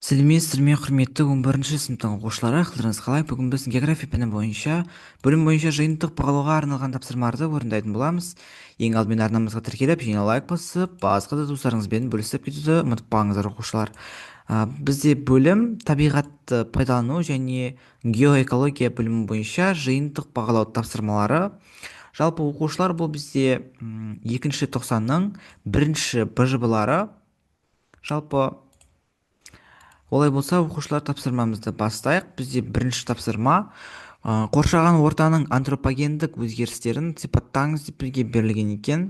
Сәлеметсіздер ме, құрметті 11-ші сыныптың оқушылары, қалдарыңыз қалай? Бүгін біз география пәні бойынша бөлім бойынша жиынтық бағалауға арналған тапсырмаларды орындайтын боламыз. Ең алдымен арнамызға тіркеліп, және лайк басып, басқа да достарыңызбен бөлісіп кетуді ұмытпаңыздар оқушылар. Бізде бөлім табиғатты пайдалану және геоэкология бөлімі бойынша жиынтық бағалау тапсырмалары. Жалпы оқушылар, бұл бізде екінші тоқсанның бірінші БЖБ-лары. Жалпы олай болса, оқушылар, тапсырмамызды бастайық. Бізде бірінші тапсырма қоршаған ортаның антропогендік өзгерістерін сипаттаңыз деп бізге берілген екен.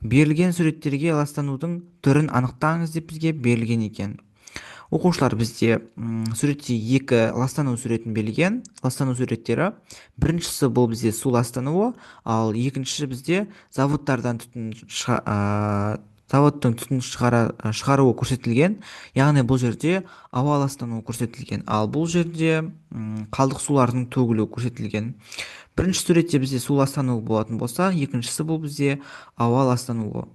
Берілген суреттерге ластанудың түрін анықтаңыз деп бізге берілген екен. Оқушылар, бізде суретте екі ластану суретін берілген. Ластану суреттері: біріншісі бұл бізде су ластануы, ал екіншісі бізде заводтардан заводтың түтін шығаруы көрсетілген. Яғни бұл жерде ауа ластануы көрсетілген, ал бұл жерде қалдық сулардың төгілуі көрсетілген. Бірінші суретте бізде су ластануы болатын болса, екіншісі бұл бізде ауа ластануы.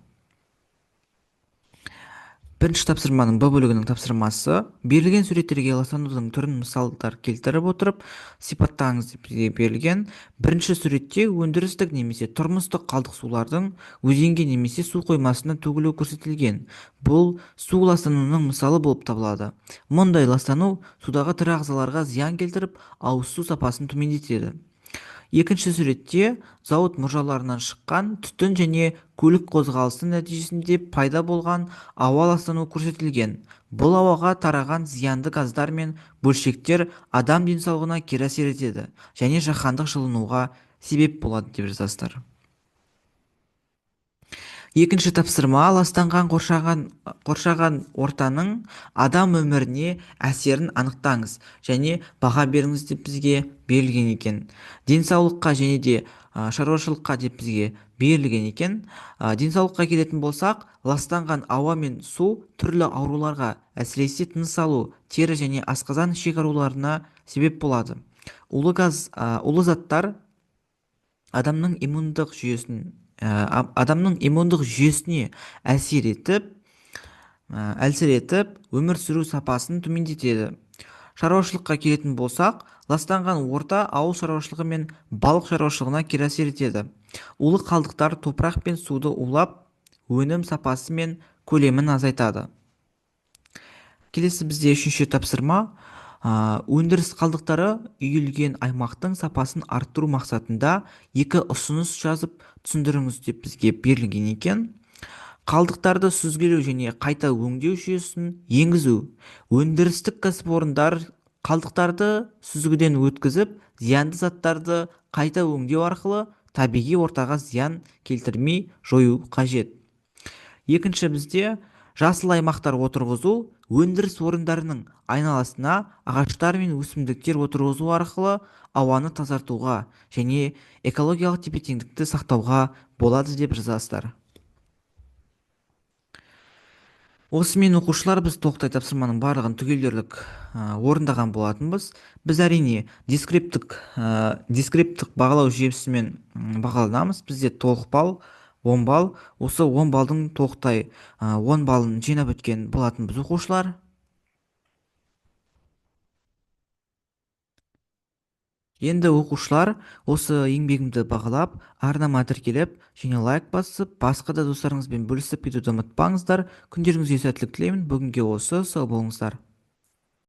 Бірінші тапсырманың Б бөлігінің тапсырмасы: берілген суреттерге ластанудың түрін мысалдар келтіріп отырып сипаттаңыз деп берілген. Бірінші суретте өндірістік немесе тұрмыстық қалдық сулардың өзенге немесе су қоймасына төгілуі көрсетілген. Бұл су ластануының мысалы болып табылады. Мұндай ластану судағы тірі ағзаларға зиян келтіріп, ауыз су сапасын төмендетеді. Екінші суретте зауыт мұржаларынан шыққан түтін және көлік қозғалысы нәтижесінде пайда болған ауа ластануы көрсетілген. Бұл ауаға тараған зиянды газдар мен бөлшектер адам денсаулығына кері әсер етеді және жаһандық жылынуға себеп болады деп жазасыздар. Екінші тапсырма: ластанған қоршаған ортаның адам өміріне әсерін анықтаңыз және баға беріңіз деп бізге берілген екен. Денсаулыққа және де шаруашылыққа деп бізге берілген екен. Денсаулыққа келетін болсақ, ластанған ауа мен су түрлі ауруларға, әсіресе тыныс алу, тері және асқазан ішек ауруларына себеп болады. Улы заттар адамның иммундық жүйесіне әлсір етіп, өмір сүру сапасын төмендетеді. Шаруашылыққа келетін болсақ, ластанған орта ауыл шаруашылығы мен балық шаруашылығына кері әсер етеді. Улы қалдықтар топырақ пен суды улап, өнім сапасы мен көлемін азайтады. Келесі бізде үшінші тапсырма: өндіріс қалдықтары үйілген аймақтың сапасын арттыру мақсатында екі ұсыныс жазып түсіндіріңіз деп бізге берілген екен. Қалдықтарды сүзгілеу және қайта өңдеу жүйесін енгізу. Өндірістік кәсіпорындар қалдықтарды сүзгіден өткізіп, зиянды заттарды қайта өңдеу арқылы табиғи ортаға зиян келтірмей жою қажет. Екінші бізде жасыл аймақтар отырғызу. Өндіріс орындарының айналасына ағаштар мен өсімдіктер отырғызу арқылы ауаны тазартуға және экологиялық тепе-теңдікті сақтауға болады деп жазасыздар. Осымен оқушылар, біз тоқтай тапсырманың барлығын түгелдерлік орындаған болатынбыз. Біз әрине дескриптік бағалау жүйесімен бағаланамыз. Бізде толық балл 10 балл. Осы 10 балдың тоқтай 10 балын жинап өткен болатынбыз оқушылар. Енді оқушылар, осы еңбегімді бағалап, арнама тіркеліп, және лайк басып, басқа да достарыңызбен бөлісіп кетуді ұмытпаңыздар. Күндеріңізге сәттілік тілеймін. Бүгінге осы, сау болыңыздар.